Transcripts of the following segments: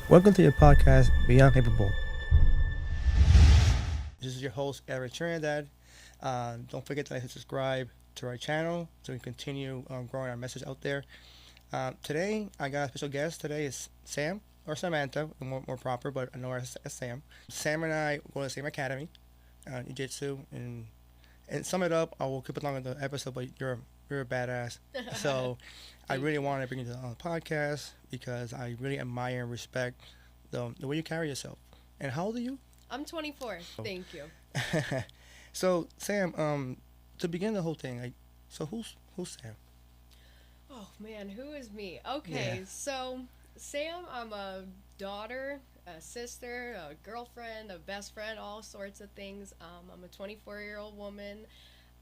Welcome to your podcast, Beyond Capable. This is your host, Eric Trinidad. Don't forget to like and subscribe to our channel so we can continue growing our message out there. Today, I got a special guest. Today is Sam, or Samantha, more proper, but I know her as Sam. Sam and I go to the same academy, Jiu-Jitsu, and sum it up, I will keep it long in the episode, but you're a badass. So I really want to bring you on the podcast because I really admire and respect the way you carry yourself. And how old are you? I'm 24. Thank you. So Sam, to begin the whole thing, so who's Sam? Oh man, who is me? Okay, Yeah. so Sam, I'm a daughter, a sister, a girlfriend, a best friend, all sorts of things. I'm a 24-year-old woman.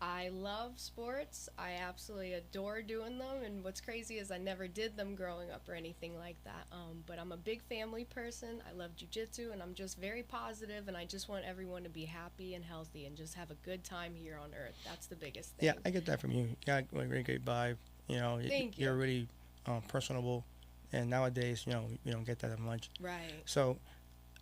I love sports. I absolutely adore doing them, and what's crazy is I never did them growing up or anything like that. But I'm a big family person. I love jiu-jitsu, and I'm just very positive, and I just want everyone to be happy and healthy and just have a good time here on Earth. That's the biggest thing. Yeah, I get that from you. You got a really great vibe. Thank you. You're really personable, and nowadays, you don't get that much. Right. So,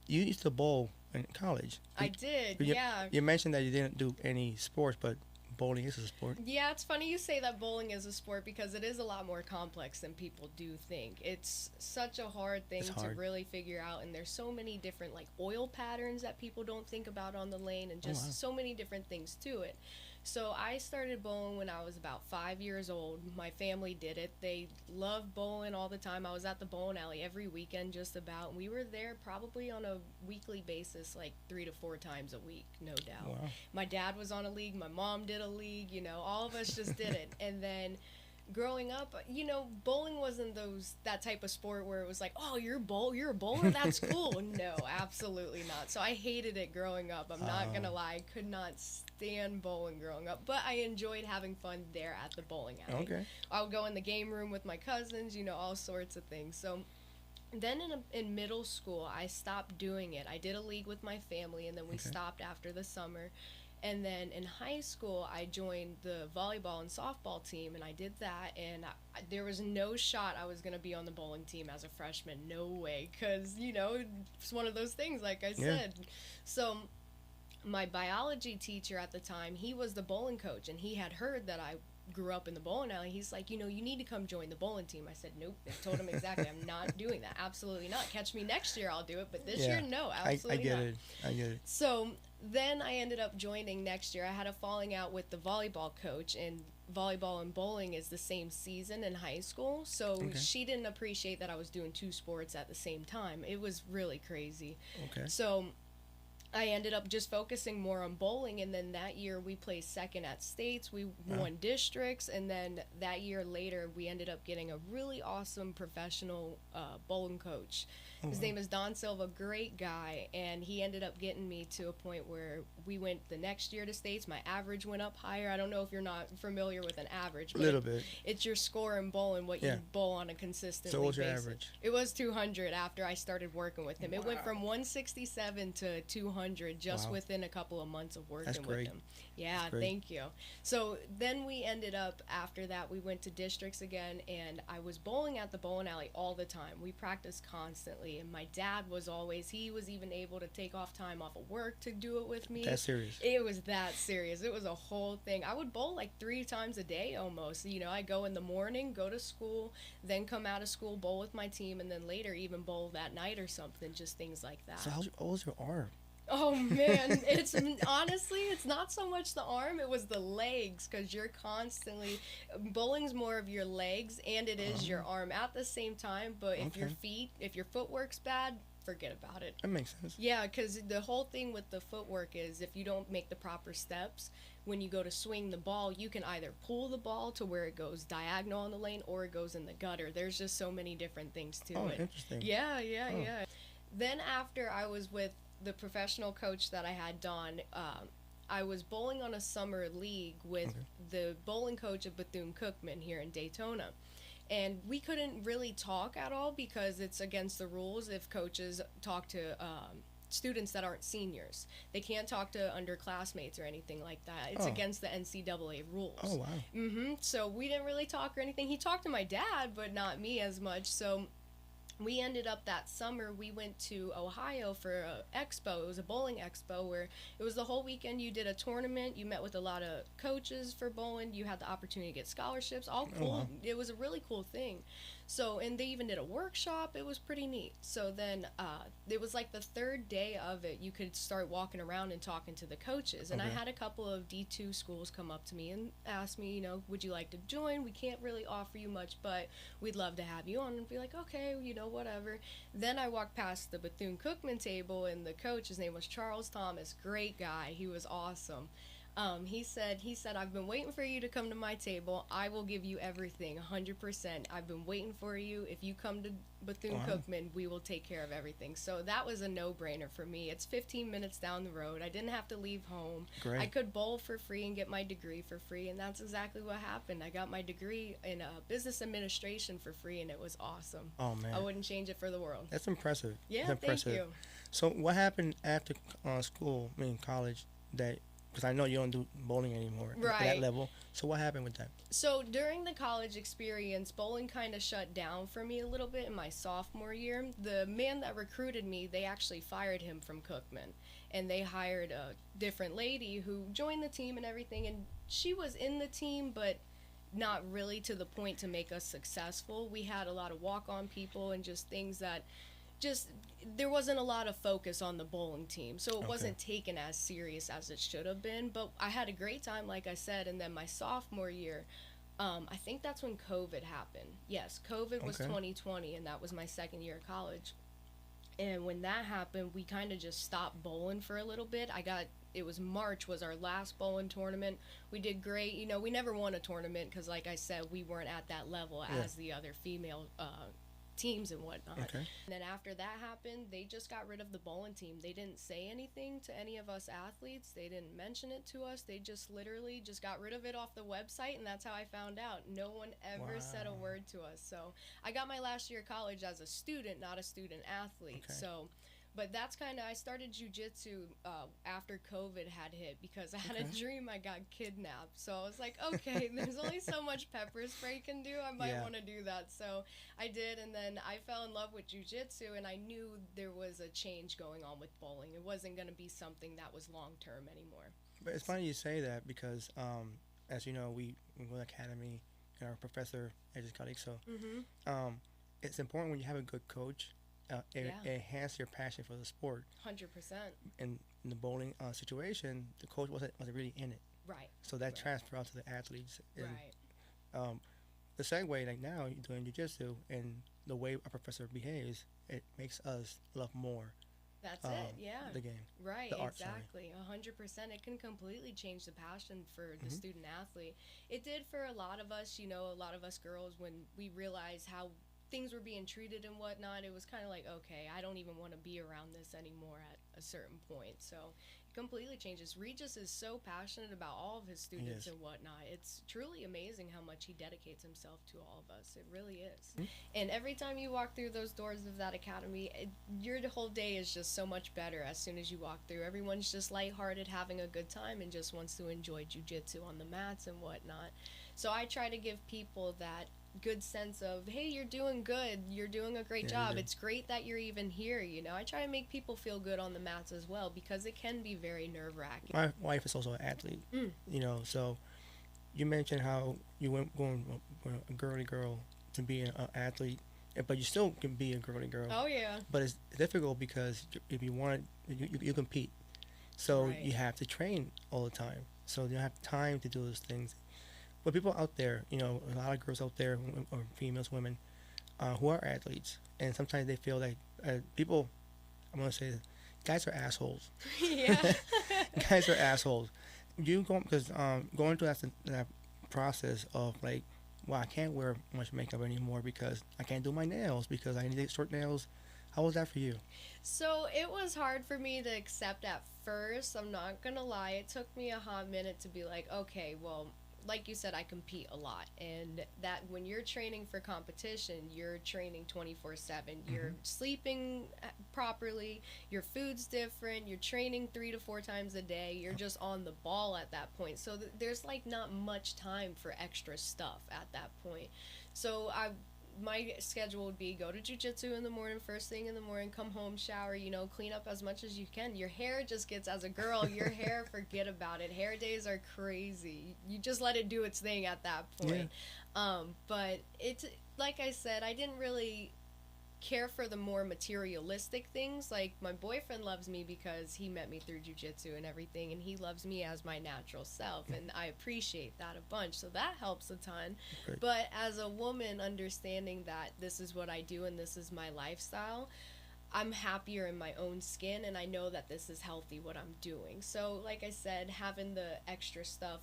you used to bowl in college. I did, You, yeah. You mentioned that you didn't do any sports, but bowling is a sport. Yeah, it's funny you say that bowling is a sport because it is a lot more complex than people do think. It's such a hard thing to really figure out, and there's so many different like oil patterns that people don't think about on the lane, and just so many different things to it. So I started bowling when I was about 5 years old. My family did it. They loved bowling all the time. I was at the bowling alley every weekend just about. And we were there probably on a weekly basis, like 3 to 4 times a week, no doubt. Wow. My dad was on a league. My mom did a league. All of us just did it. And then growing up, bowling wasn't that type of sport where it was like, oh, you're a bowler, that's cool. No, absolutely not. So I hated it growing up. I'm not gonna lie, I could not stand bowling growing up, but I enjoyed having fun there at the bowling alley. Okay. I would go in the game room with my cousins, all sorts of things. So then in middle school, I stopped doing it. I did a league with my family, and then we stopped after the summer. And then in high school, I joined the volleyball and softball team, and I did that, and there was no shot I was going to be on the bowling team as a freshman. No way, because, it's one of those things, like I said. So my biology teacher at the time, he was the bowling coach, and he had heard that I grew up in the bowling alley. He's like, you need to come join the bowling team. I said, nope. I told him exactly, I'm not doing that. Absolutely not. Catch me next year, I'll do it, but this year, no, absolutely not. I get it. So then I ended up joining next year. I had a falling out with the volleyball coach, and volleyball and bowling is the same season in high school. So she didn't appreciate that I was doing 2 sports at the same time. It was really crazy. Okay. So I ended up just focusing more on bowling, and then that year we placed second at states. We won districts, and then that year later we ended up getting a really awesome professional bowling coach. His name is Don Silva, great guy, and he ended up getting me to a point where we went the next year to states. My average went up higher. I don't know if you're not familiar with an average, but a little bit. It's your score in bowling, what you bowl on a consistent basis. So what was your average? It was 200 after I started working with him. It went from 167 to 200 just within a couple of months of working with him. Yeah, thank you. So then we ended up, after that, we went to districts again, and I was bowling at the bowling alley all the time. We practiced constantly, and my dad he was even able to take off time off of work to do it with me. That's serious. It was that serious. It was a whole thing. I would bowl like 3 times a day almost. I go in the morning, go to school, then come out of school, bowl with my team, and then later even bowl that night or something, just things like that. So how was your arm? Oh man, it's honestly, it's not so much the arm, it was the legs, because you're constantly, bowling's more of your legs and it is your arm at the same time, but if your footwork's bad, forget about it. That makes sense. Yeah, because the whole thing with the footwork is if you don't make the proper steps, when you go to swing the ball, you can either pull the ball to where it goes diagonal in the lane or it goes in the gutter. There's just so many different things to it. Oh, interesting. Yeah. Then after I was with the professional coach that I had, Don, I was bowling on a summer league with the bowling coach of Bethune-Cookman here in Daytona. And we couldn't really talk at all because it's against the rules if coaches talk to students that aren't seniors. They can't talk to underclassmates or anything like that. It's against the NCAA rules. Oh, wow. So we didn't really talk or anything. He talked to my dad, but not me as much. So We ended up that summer, we went to Ohio for a expo. It was a bowling expo where it was the whole weekend. You did a tournament, you met with a lot of coaches for bowling, you had the opportunity to get scholarships, all cool. wow. It was a really cool thing. So, and they even did a workshop. It was pretty neat. So then it was like the third day of it, you could start walking around and talking to the coaches. And I Okay. had a couple of D2 schools come up to me and ask me, would you like to join? We can't really offer you much, but we'd love to have you on. And be like, okay, whatever. Then I walked past the Bethune-Cookman table, and the coach, his name was Charles Thomas, great guy. He was awesome. He said, I've been waiting for you to come to my table. I will give you everything, 100%. I've been waiting for you. If you come to Bethune-Cookman, we will take care of everything. So that was a no-brainer for me. It's 15 minutes down the road. I didn't have to leave home. Great. I could bowl for free and get my degree for free, and that's exactly what happened. I got my degree in business administration for free, and it was awesome. Oh, man. I wouldn't change it for the world. That's impressive. Yeah, That's impressive. thank you. So what happened after college, that, because I know you don't do bowling anymore at that Right. level. So what happened with that? So during the college experience, bowling kind of shut down for me a little bit in my sophomore year. The man that recruited me, they actually fired him from Cookman, and they hired a different lady who joined the team and everything, and she was in the team, but not really to the point to make us successful. We had a lot of walk-on people and just things that there wasn't a lot of focus on the bowling team, so it wasn't taken as serious as it should have been. But I had a great time, like I said. And then my sophomore year, I think that's when COVID happened. Yes, COVID was 2020, and that was my second year of college. And when that happened, we kind of just stopped bowling for a little bit. It was March was our last bowling tournament. We did great. We never won a tournament because, like I said, we weren't at that level as the other female teams and whatnot. Okay. And then after that happened, they just got rid of the bowling team. They didn't say anything to any of us athletes. They didn't mention it to us. They just literally just got rid of it off the website, and that's how I found out. No one ever said a word to us. So I got my last year of college as a student, not a student athlete. Okay. So, but that's kind of, I started jiu-jitsu after COVID had hit because I had a dream I got kidnapped. So I was like, okay, there's only so much pepper spray you can do. I might want to do that. So I did, and then I fell in love with jiu-jitsu, and I knew there was a change going on with bowling. It wasn't going to be something that was long-term anymore. But it's funny you say that because, as you know, we go to academy, and our professor is his colleague. So it's important when you have a good coach. It enhance your passion for the sport. 100%. And in the bowling situation, the coach wasn't really in it. Right. So that transferred out to the athletes. And, Right. The segue, like now, you're doing jiu-jitsu, and the way a professor behaves, it makes us love more That's it, yeah. the game. Right, the art, sorry. exactly. 100%. It can completely change the passion for the student athlete. It did for a lot of us, a lot of us girls, when we realized how things were being treated and whatnot. It was kind of like, okay, I don't even want to be around this anymore at a certain point. So it completely changes. Regis is so passionate about all of his students and whatnot. It's truly amazing how much he dedicates himself to all of us. It really is. And every time you walk through those doors of that academy, your whole day is just so much better as soon as you walk through. Everyone's just lighthearted, having a good time, and just wants to enjoy jiu-jitsu on the mats and whatnot. So I try to give people that good sense of, hey, you're doing good, you're doing a great job, it's great that you're even here. I try to make people feel good on the mats as well, because it can be very nerve-wracking. My wife is also an athlete, so you mentioned how you went going from a girly girl to being an athlete, but you still can be a girly girl. Oh yeah. But it's difficult because if you want, you compete, so you have to train all the time, so you don't have time to do those things. But people out there, a lot of girls out there, or females, women, who are athletes, and sometimes they feel like people, I'm going to say, guys are assholes. Yeah. Guys are assholes. Going through that process of like, well, I can't wear much makeup anymore because I can't do my nails because I need to get short nails. How was that for you? So it was hard for me to accept at first. I'm not going to lie. It took me a hot minute to be like, okay, well, like you said, I compete a lot, and that when you're training for competition, you're training 24/7. You're sleeping properly, your food's different, you're training 3 to 4 times a day, you're just on the ball at that point. So there's like not much time for extra stuff at that point. So my schedule would be go to jiu-jitsu in the morning, first thing in the morning, come home, shower, clean up as much as you can. Your hair just gets, as a girl, your hair, forget about it. Hair days are crazy. You just let it do its thing at that point. Yeah. But it's, like I said, I didn't really care for the more materialistic things. Like, my boyfriend loves me because he met me through jiu-jitsu and everything, and he loves me as my natural self, and I appreciate that a bunch, so that helps a ton. Right. But as a woman, understanding that this is what I do and this is my lifestyle, I'm happier in my own skin, and I know that this is healthy, what I'm doing. So, like I said, having the extra stuff,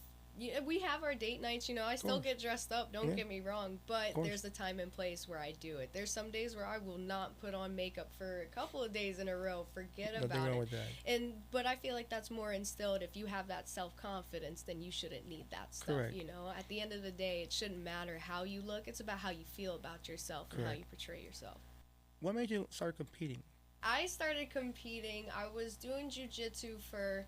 we have our date nights, I still get dressed up, don't get me wrong, but there's a time and place where I do it. There's some days where I will not put on makeup for a couple of days in a row, forget about it. With that. But I feel like that's more instilled. If you have that self-confidence, then you shouldn't need that stuff. Correct. At the end of the day, it shouldn't matter how you look, it's about how you feel about yourself. Correct. And how you portray yourself. What made you start competing? I started competing, I was doing jiu-jitsu for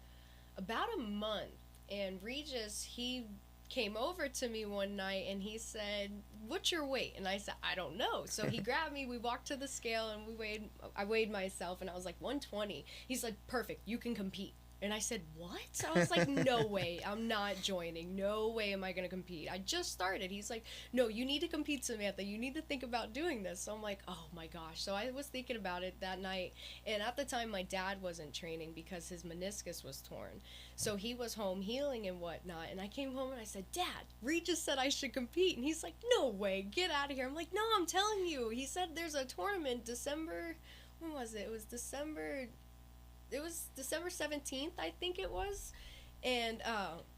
about a month. And Regis, he came over to me one night and he said, "What's your weight?" And I said, "I don't know." So he grabbed me, we walked to the scale, and I weighed myself, and I was like 120. He's like, "Perfect, you can compete." And I said, "What?" I was like, "No way, I'm not joining. No way am I going to compete. I just started." He's like, "No, you need to compete, Samantha. You need to think about doing this." So I'm like, oh my gosh. So I was thinking about it that night. And at the time, my dad wasn't training because his meniscus was torn. So he was home healing and whatnot. And I came home and I said, "Dad, Regis said I should compete." And he's like, "No way, get out of here." I'm like, "No, I'm telling you." He said there's a tournament December, when was it? It was December 17th, I think it was. And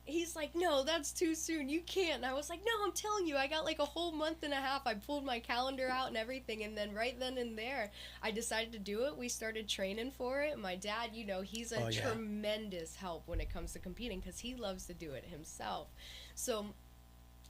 he's like, "No, that's too soon. You can't." And I was like, "No, I'm telling you, I got like a whole month and a half." I pulled my calendar out and everything. And then right then and there, I decided to do it. We started training for it. My dad, he's a tremendous help when it comes to competing because he loves to do it himself. So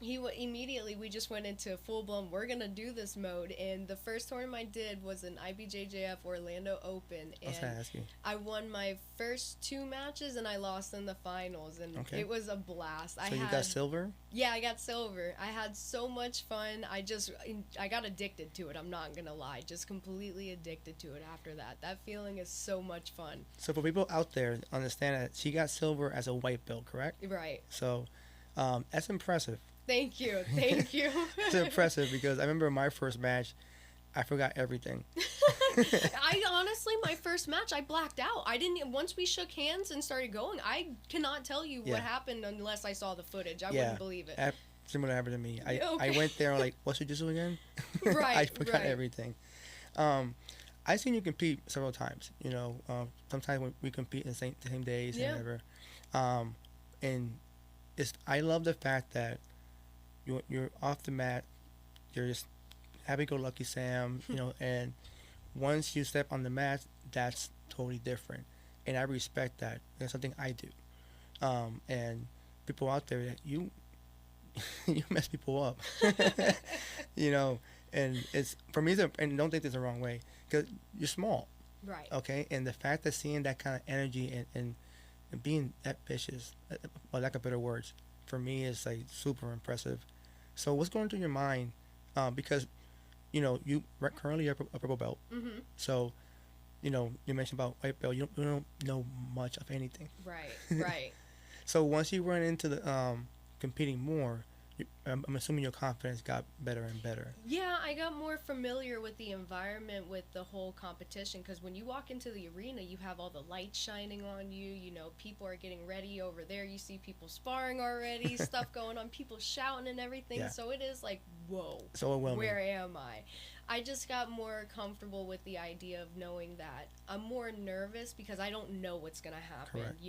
immediately we just went into full-blown, we're gonna do this mode. And the first tournament I did was an IBJJF Orlando Open, and I won my first 2 matches and I lost in the finals, and it was a blast. So you got silver? Yeah, I got silver. I had so much fun. I got addicted to it, I'm not gonna lie, just completely addicted to it after that feeling is so much fun. So for people out there, understand that she got silver as a white belt, correct? Right. So that's impressive. Thank you. It's impressive because I remember my first match, I forgot everything. I honestly, my first match, I blacked out. Once we shook hands and started going, I cannot tell you what happened unless I saw the footage. I wouldn't believe it. Similar happened to me. I went there, like, "What's Jiu-Jitsu again?" Right. I forgot everything. I've seen you compete several times. Sometimes when we compete in the same days and whatever. And I love the fact that you're off the mat, you're just happy-go-lucky Sam, and once you step on the mat, that's totally different, and I respect that. That's something I do, and people out there that you mess people up, and it's for me. And don't think this the wrong way, because you're small, right? Okay, and the fact that seeing that kind of energy and being that vicious, for lack of better words, for me is like super impressive. So what's going through your mind? Because you currently are a purple belt. Mm-hmm. So you mentioned about white belt. You don't know much of anything. Right. So once you run into the competing more, I'm assuming your confidence got better and better. Yeah, I got more familiar with the environment, with the whole competition, because when you walk into the arena, you have all the lights shining on you. People are getting ready over there. You see people sparring already, stuff going on, people shouting and everything. Yeah. So it is like, whoa, so overwhelming. Where am I? I just got more comfortable with the idea of knowing that I'm more nervous because I don't know what's going to happen. Correct.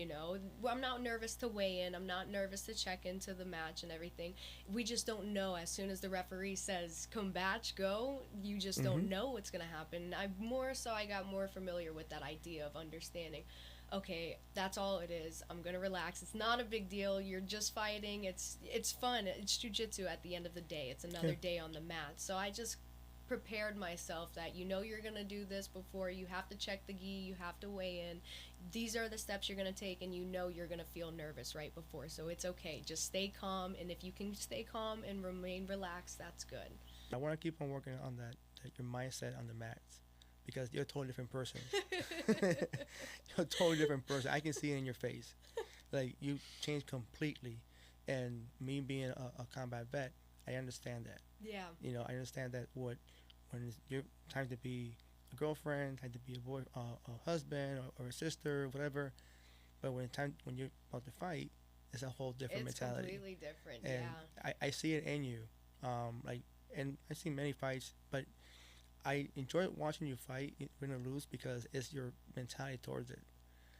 I'm not nervous to weigh in. I'm not nervous to check into the match and everything. We just don't know. As soon as the referee says, "Come batch, go," you just don't know what's going to happen. I got more familiar with that idea of understanding, okay, that's all it is. I'm going to relax. It's not a big deal. You're just fighting. It's fun. It's jiu-jitsu at the end of the day. It's another day on the mat. So I just prepared myself that you're going to do this before. You have to check the gi, you have to weigh in. These are the steps you're going to take, and you're going to feel nervous right before. So it's okay. Just stay calm, and if you can stay calm and remain relaxed, that's good. I want to keep on working on that your mindset on the mats, because you're a totally different person. You're a totally different person. I can see it in your face. Like, you changed completely. And me being a combat vet, I understand that. Yeah. I understand that when it's your time to be a girlfriend, time to be a husband, or a sister, whatever. But when you're about to fight, it's a whole different mentality. It's completely different. And Yeah. I see it in you. And I see many fights, but I enjoy watching you fight, win or lose, because it's your mentality towards it.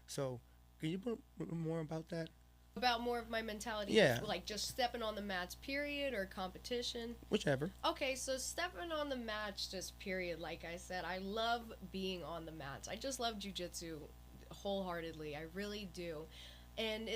So, can you put more about that? About more of my mentality, Yeah. like just stepping on the mats, period, or competition. Whichever. Okay, so stepping on the mats, just period. Like I said, I love being on the mats. I just love jiu-jitsu wholeheartedly. I really do. And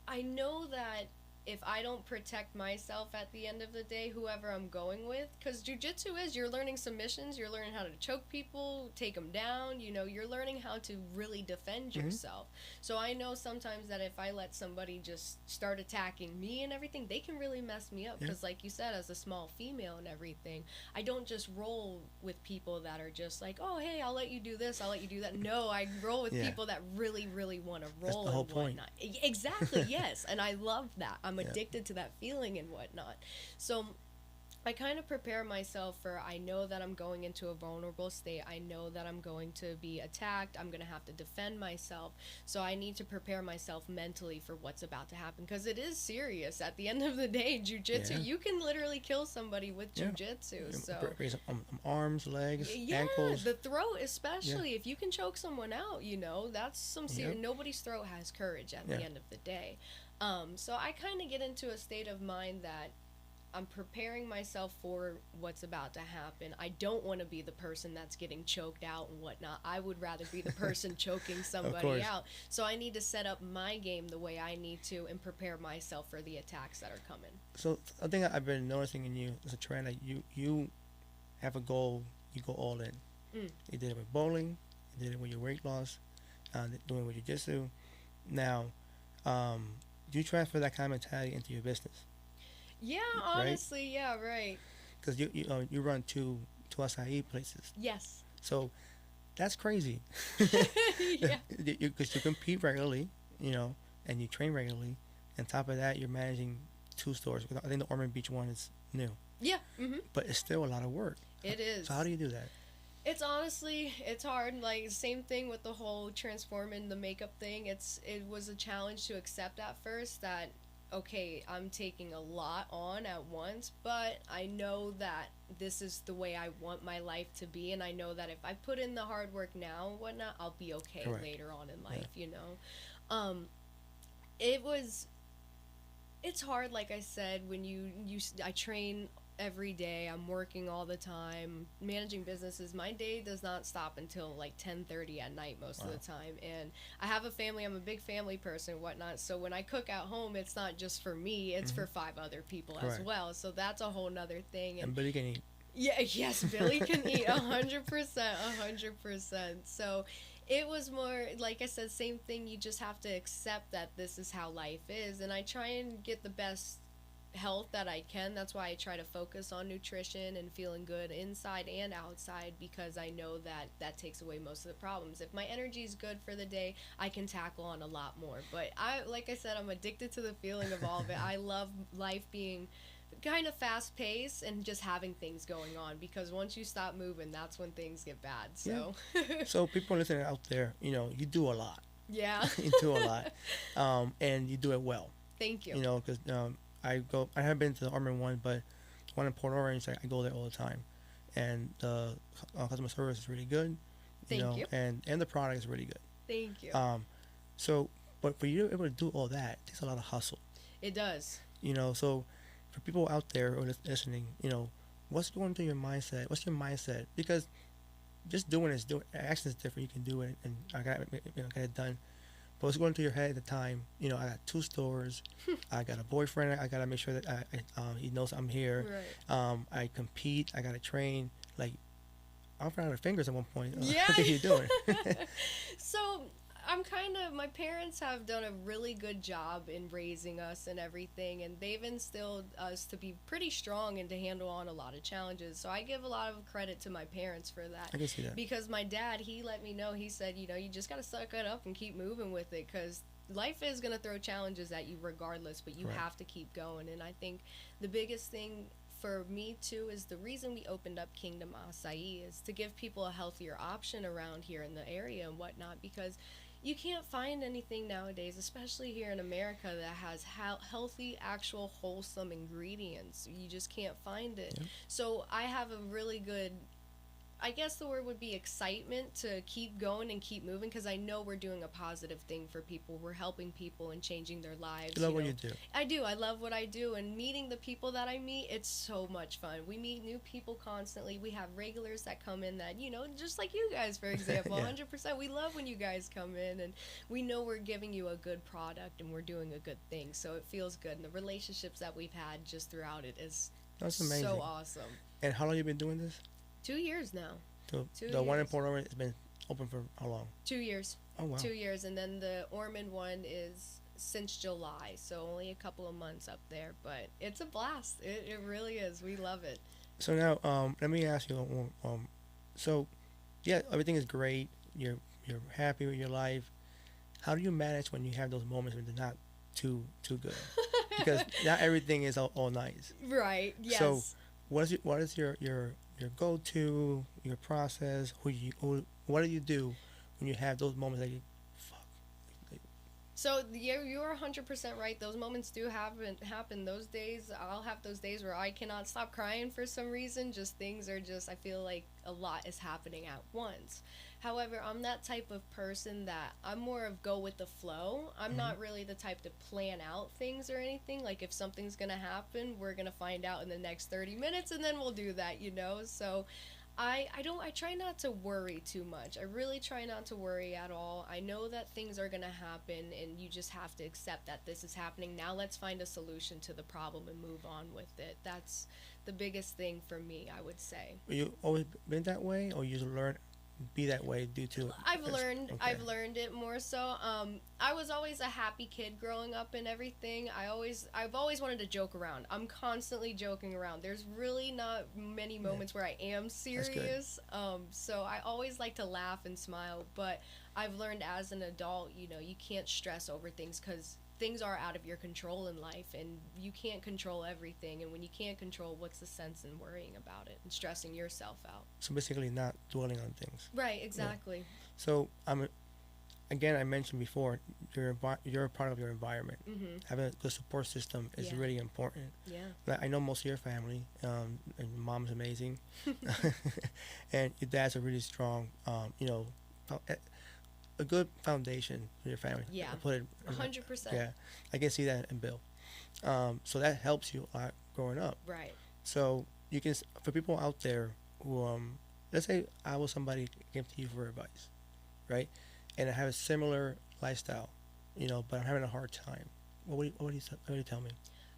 I know that if I don't protect myself at the end of the day, whoever I'm going with, because jiu-jitsu you're learning submissions, you're learning how to choke people, take them down, you're learning how to really defend yourself. So I know sometimes that if I let somebody just start attacking me and everything, they can really mess me up, because like you said, as a small female and everything, I don't just roll with people that are just like, oh, hey, I'll let you do this, I'll let you do that. No, I roll with people that really, really want to roll. That's the whole and whatnot. point. Exactly, yes. And I love that. I'm addicted to that feeling and whatnot. So I kind of prepare myself for, I know that I'm going into a vulnerable state. I know that I'm going to be attacked. I'm going to have to defend myself. So I need to prepare myself mentally for what's about to happen, because it is serious. At the end of the day, jiu-jitsu, you can literally kill somebody with jiu-jitsu. So raise arms, legs, ankles. The throat especially. If you can choke someone out, that's some serious. Nobody's throat has courage at the end of the day. So I kind of get into a state of mind that I'm preparing myself for what's about to happen. I don't want to be the person that's getting choked out and whatnot. I would rather be the person choking somebody out. So I need to set up my game the way I need to and prepare myself for the attacks that are coming. So I think I've been noticing in you as a trend that you have a goal, you go all in. You did it with bowling, you did it with your weight loss, doing it with jiu-jitsu. Now, do you transfer that kind of mentality into your business? Yeah, honestly, right. Because you run two açaí places. Yes. So that's crazy. Yeah. Because you compete regularly, and you train regularly. On top of that, you're managing 2 stores. I think the Ormond Beach one is new. Yeah. But it's still a lot of work. It is. So how do you do that? It's hard. Like, same thing with the whole transforming the makeup thing. It was a challenge to accept at first that, okay, I'm taking a lot on at once, but I know that this is the way I want my life to be, and I know that if I put in the hard work now and whatnot, I'll be okay later on in life, It's hard, like I said, when I train every day, I'm working all the time, managing businesses. My day does not stop until like 10:30 at night most of the time, and I have a family. I'm a big family person and whatnot, so when I cook at home, it's not just for me, it's for 5 other people as well, so that's a whole nother thing. And Billy can eat. Yes, Billy can eat 100%. So it was more, like I said, same thing. You just have to accept that this is how life is, and I try and get the best health that I can. That's why I try to focus on nutrition and feeling good inside and outside, because I know that takes away most of the problems. If my energy is good for the day, I can tackle on a lot more. But like I said, I'm addicted to the feeling of all of it. I love life being kind of fast paced and just having things going on, because once you stop moving, that's when things get bad. So So people listening out there, you do a lot. Yeah. You do a lot. And you do it well. Thank you. Because I haven't been to the Ormond one, but the one in Port Orange, I go there all the time, and the customer service is really good. Thank you. And the product is really good. Thank you. So, but for you to be able to do all that, it takes a lot of hustle. It does. So for people out there who are listening, what's going through your mindset? What's your mindset? Because just action is different. You can do it, and I got get it done. But what's going through your head at the time? I got 2 stores. I got a boyfriend. I gotta make sure that he knows I'm here. Right. I compete. I gotta train. Like, I'm running out of fingers at one point. Yeah. What are you doing? So My parents have done a really good job in raising us and everything, and they've instilled us to be pretty strong and to handle on a lot of challenges. So I give a lot of credit to my parents for that. I can see that. Because my dad, he let me know, he said, you just got to suck it up and keep moving with it, because life is going to throw challenges at you regardless, but you have to keep going. And I think the biggest thing for me too is the reason we opened up Kingdom Açaí is to give people a healthier option around here in the area and whatnot, because you can't find anything nowadays, especially here in America, that has healthy, actual, wholesome ingredients. You just can't find it. Yeah. So I have a really good, I guess the word would be excitement to keep going and keep moving, because I know we're doing a positive thing for people. We're helping people and changing their lives. You love what you do. I do. I love what I do. And meeting the people that I meet, it's so much fun. We meet new people constantly. We have regulars that come in that, just like you guys, for example, yeah. 100%. We love when you guys come in, and we know we're giving you a good product and we're doing a good thing. So it feels good. And the relationships that we've had just throughout it is That's amazing. So awesome. And how long have you been doing this? 2 years now. The one in Port Ormond has been open for how long? 2 years. Oh, wow. 2 years. And then the Ormond one is since July, so only a couple of months up there. But it's a blast. It really is. We love it. So now, let me ask you, so, yeah, everything is great. You're happy with your life. How do you manage when you have those moments when they're not too good? Because not everything is all nice. Right, yes. So what is your go-to, your process, what do you do when you have those moments that you, fuck? So you're 100% right. Those moments do happen. Those days, I'll have those days where I cannot stop crying for some reason. Just things are I feel like a lot is happening at once. However, I'm that type of person that I'm more of go with the flow. I'm not really the type to plan out things or anything. Like if something's going to happen, we're going to find out in the next 30 minutes and then we'll do that, So I try not to worry too much. I really try not to worry at all. I know that things are going to happen and you just have to accept that this is happening. Now let's find a solution to the problem and move on with it. That's the biggest thing for me, I would say. You always been that way, or you learn be that way due to I've learned it more so. I was always a happy kid growing up and everything. I've always wanted to joke around. I'm constantly joking around. There's really not many moments where I am serious. So I always like to laugh and smile, but I've learned as an adult, you can't stress over things, because things are out of your control in life and you can't control everything. And when you can't control, what's the sense in worrying about it and stressing yourself out? So basically not dwelling on things. Right, exactly. Yeah. So I mentioned before, you're a part of your environment. Having a good support system is really important. Yeah. Like, I know most of your family, and your mom's amazing, and your dad's a really strong, a good foundation for your family. Yeah, put it 100%. Yeah, I can see that in Bill. So that helps you a lot growing up. Right. So you can, for people out there who, let's say I was somebody who came to you for advice, right? And I have a similar lifestyle, but I'm having a hard time. What would you tell me?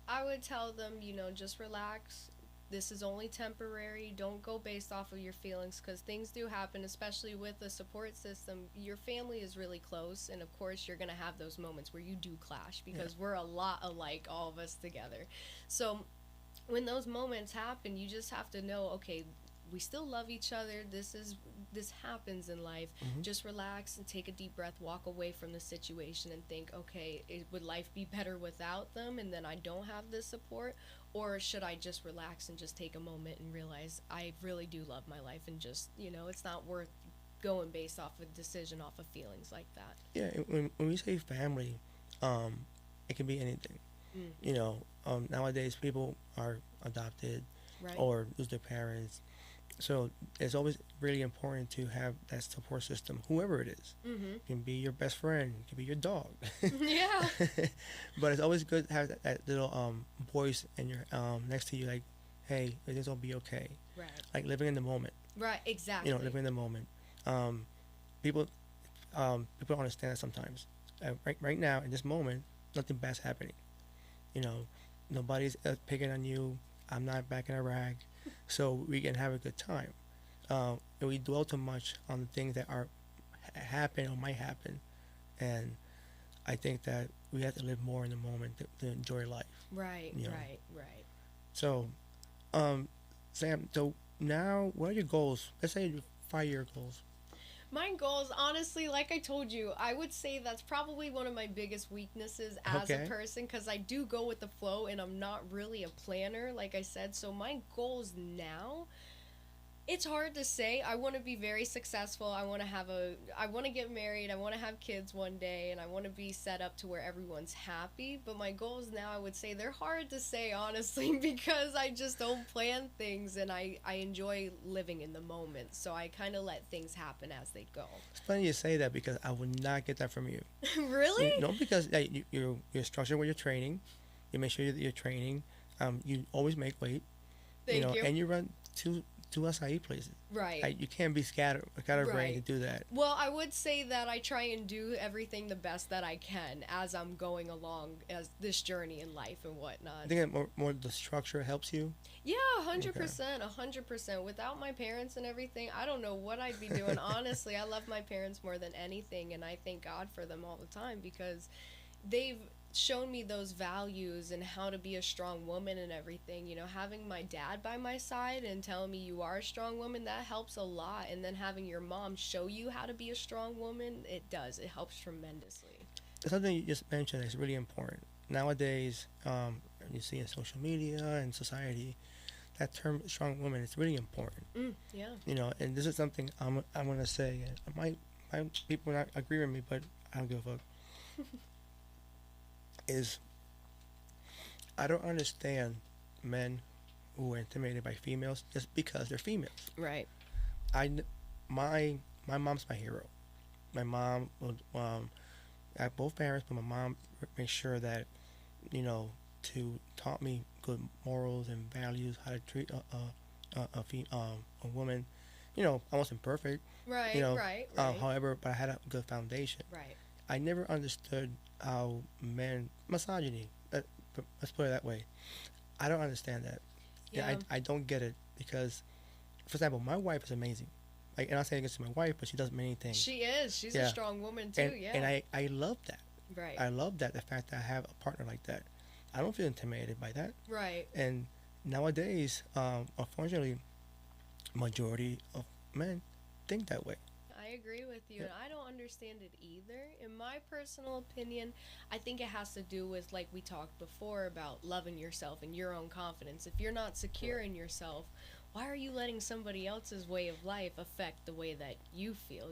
I would tell them, just relax. This is only temporary. Don't go based off of your feelings, because things do happen, especially with the support system. Your family is really close, and of course you're going to have those moments where you do clash, because we're a lot alike, all of us together. So when those moments happen, you just have to know, okay, we still love each other. This happens in life. Just relax and take a deep breath, walk away from the situation and think, okay, would life be better without them and then I don't have this support? Or should I just relax and just take a moment and realize I really do love my life, and just, it's not worth going based off a decision off of feelings like that. Yeah, when we say family, it can be anything. Nowadays people are adopted, right, or lose their parents. So it's always really important to have that support system, whoever it is. It can be your best friend, it can be your dog. Yeah. But it's always good to have that little voice in your next to you, like, hey, everything's gonna be okay. Right. Like living in the moment. Right, exactly. Living in the moment. People don't understand that sometimes. Right now, in this moment, nothing bad's happening. Nobody's picking on you. I'm not back in Iraq. So we can have a good time. And we dwell too much on the things that happen or might happen And I think that we have to live more in the moment to enjoy life. Right, You know. right. So, Sam, so now what are your goals? Let's say your 5-year goals. My goals, honestly, like I told you, I would say that's probably one of my biggest weaknesses as a Okay. person because I do go with the flow and I'm not really a planner, like I said. So my goals now, it's hard to say. I want to be very successful. I want to get married. I want to have kids one day, and I want to be set up to where everyone's happy. But my goals now, I would say they're hard to say, honestly, because I just don't plan things, and I enjoy living in the moment. So I kind of let things happen as they go. It's funny you say that because I would not get that from you. Really? No, because you're structured with your training. You make sure that you're training. You always make weight. Thank you. And you run two açaí places. Right. You can't be scatterbrained Right. to do that. Well, I would say that I try and do everything the best that I can as I'm going along as this journey in life and whatnot. I think that more the structure helps you. Yeah, 100%, 100%. Without my parents and everything, I don't know what I'd be doing. Honestly, I love my parents more than anything, and I thank God for them all the time because they've shown me those values and how to be a strong woman and everything. You know, having my dad by my side and telling me you are a strong woman, that helps a lot. And then having your mom show you how to be a strong woman, it does. It helps tremendously. Something you just mentioned is really important. Nowadays, you see in social media and society, that term "strong woman" is really important. Yeah. And this is something I'm gonna say. My people not agree with me, but I don't give a fuck. Is I don't understand men who are intimidated by females just because they're females. Right. My mom's my hero. My mom I have both parents, but my mom made sure that to taught me good morals and values, how to treat a woman. I wasn't perfect. Right, right. However, but I had a good foundation. Right. I never understood how men misogyny. Let's put it that way. I don't understand that. Yeah. I don't get it because, for example, my wife is amazing. Like, and I'm not saying against my wife, but she does many things. She is. She's a strong woman too. And, yeah. And I love that. Right. I love that, the fact that I have a partner like that. I don't feel intimidated by that. Right. And nowadays, unfortunately, majority of men think that way. I agree with you, and I don't understand it either. In my personal opinion, I think it has to do with, like we talked before, about loving yourself and your own confidence. If you're not secure in yourself, why are you letting somebody else's way of life affect the way that you feel,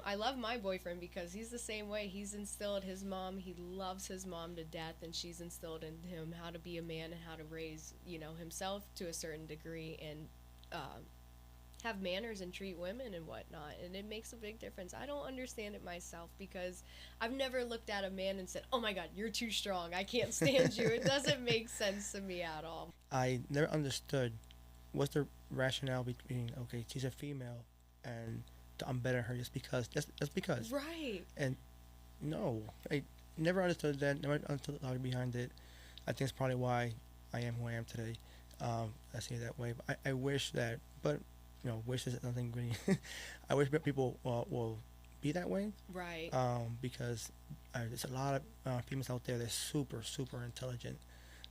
I love my boyfriend because he's the same way. He's instilled his mom. He loves his mom to death, and she's instilled in him how to be a man and how to raise, himself to a certain degree and have manners and treat women and whatnot. And it makes a big difference. I don't understand it myself because I've never looked at a man and said, "Oh my God, you're too strong. I can't stand you." It doesn't make sense to me at all. I never understood what's the rationale between, okay, she's a female and I'm better than her just because. Right. And no, I never understood that. Never understood the logic behind it. I think it's probably why I am who I am today. I see it that way. But I wish that, but wish is nothing really. I wish that people will be that way. Right. Because there's a lot of females out there that's super, super intelligent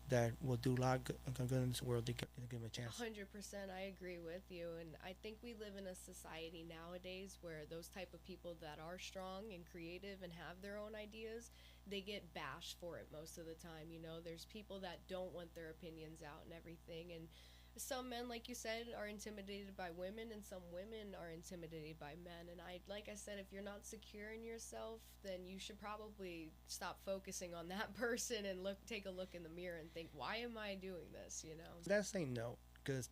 that will do a lot of good in this world to give them a chance. 100%, I agree with you, and I think we live in a society nowadays where those type of people that are strong and creative and have their own ideas, they get bashed for it most of the time. There's people that don't want their opinions out and everything, and some men, like you said, are intimidated by women, and some women are intimidated by men. And like I said, if you're not secure in yourself, then you should probably stop focusing on that person and take a look in the mirror and think, why am I doing this? That's saying no, because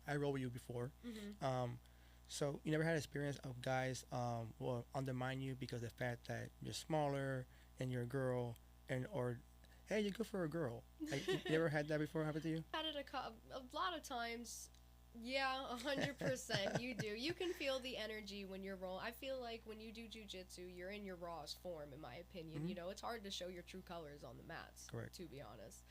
I rolled with you before. Mm-hmm. So you never had experience of guys will undermine you because of the fact that you're smaller and you're a girl, or hey, you're good for a girl. Like, you never had that before happen to you? Had it a lot of times. Yeah, 100%. You do. You can feel the energy when you're rolling. I feel like when you do jiu-jitsu, you're in your rawest form, in my opinion. Mm-hmm. It's hard to show your true colors on the mats. Correct. To be honest.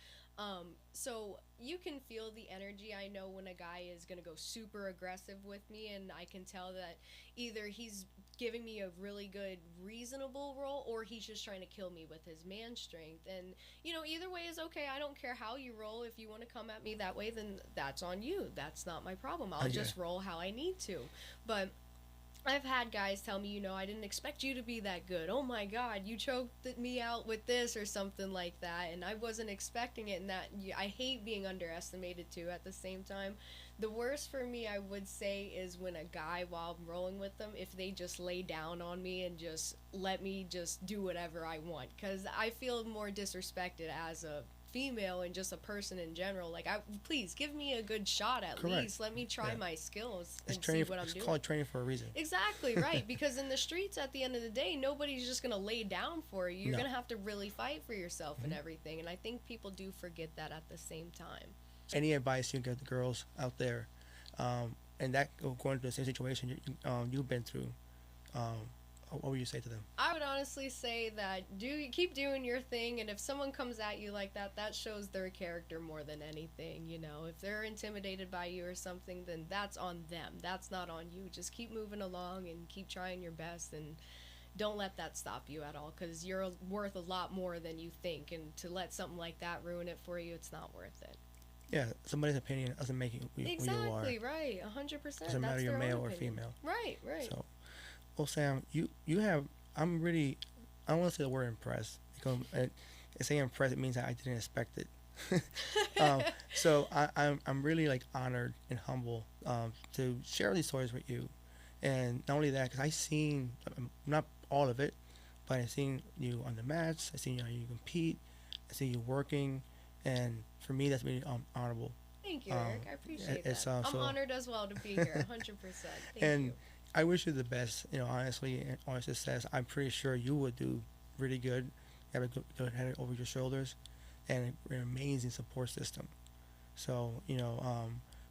So you can feel the energy. I know when a guy is going to go super aggressive with me, and I can tell that either he's giving me a really good, reasonable roll, or he's just trying to kill me with his man strength. And, either way is okay. I don't care how you roll. If you want to come at me that way, then that's on you. That's not my problem. I'll just roll how I need to. But I've had guys tell me, I didn't expect you to be that good. Oh my God, you choked me out with this or something like that, and I wasn't expecting it. And that I hate being underestimated too. At the same time, the worst for me, I would say, is when a guy, while I'm rolling with them, if they just lay down on me and just let me just do whatever I want, because I feel more disrespected as a female and just a person in general. Like, please give me a good shot at Correct. least. Let me try my skills and see what I'm doing. It's called training for a reason. Exactly, right. Because in the streets, at the end of the day, nobody's just going to lay down for you. You're going to have to really fight for yourself and everything. And I think people do forget that at the same time. Any advice you give the girls out there, and that going to the same situation you've been through, what would you say to them? I would honestly say that keep doing your thing, and if someone comes at you like that, that shows their character more than anything. If they're intimidated by you or something, then that's on them. That's not on you. Just keep moving along and keep trying your best, and don't let that stop you at all, because you're worth a lot more than you think, and to let something like that ruin it for you, it's not worth it. Yeah, somebody's opinion doesn't make you who you are. Exactly, right, 100%. Doesn't matter you're male or female. Right. So, well, Sam, you have. I'm really. I don't want to say the word impressed, because saying impressed, it means that I didn't expect it. So I'm really honored and humble to share these stories with you, and not only that, because I seen not all of it, but I seen you on the mats. I seen how you compete. I see you working, and for me, that's really honorable. Thank you, Eric. I appreciate that. I'm honored as well to be here, 100%. Thank you. I wish you the best, honestly, and all success. I'm pretty sure you would do really good. You have a good head over your shoulders and an amazing support system. So,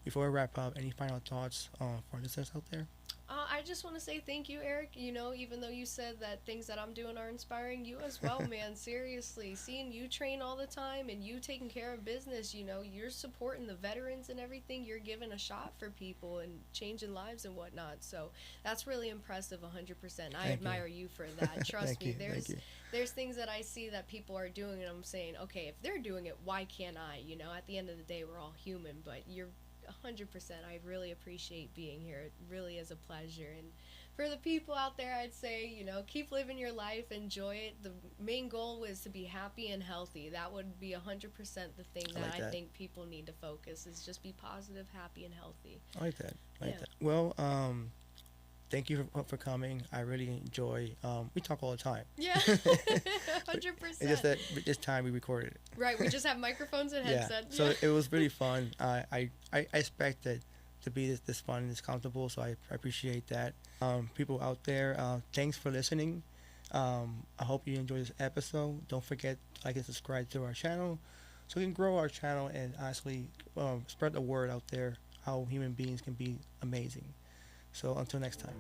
before we wrap up, any final thoughts for listeners out there? I just want to say thank you, Eric. Even though you said that things that I'm doing are inspiring, you as well, man. Seriously, seeing you train all the time and you taking care of business, you're supporting the veterans and everything. You're giving a shot for people and changing lives and whatnot. So that's really impressive, 100%. I admire you for that. Trust me. There's things that I see that people are doing, and I'm saying, okay, if they're doing it, why can't I? At the end of the day, we're all human, but you're 100%. I really appreciate being here. It really is a pleasure. And for the people out there, I'd say, keep living your life, enjoy it. The main goal was to be happy and healthy. That would be 100% the thing that I think people need to focus, is just be positive, happy, and healthy. I like that. Well, thank you for coming. I really enjoy. We talk all the time. Yeah, 100%. It's just that this time we recorded it. Right, we just have microphones and headsets. So it was really fun. I expected to be this fun and this comfortable, so I appreciate that. People out there, thanks for listening. I hope you enjoyed this episode. Don't forget to like and subscribe to our channel, so we can grow our channel and honestly spread the word out there how human beings can be amazing. So until next time.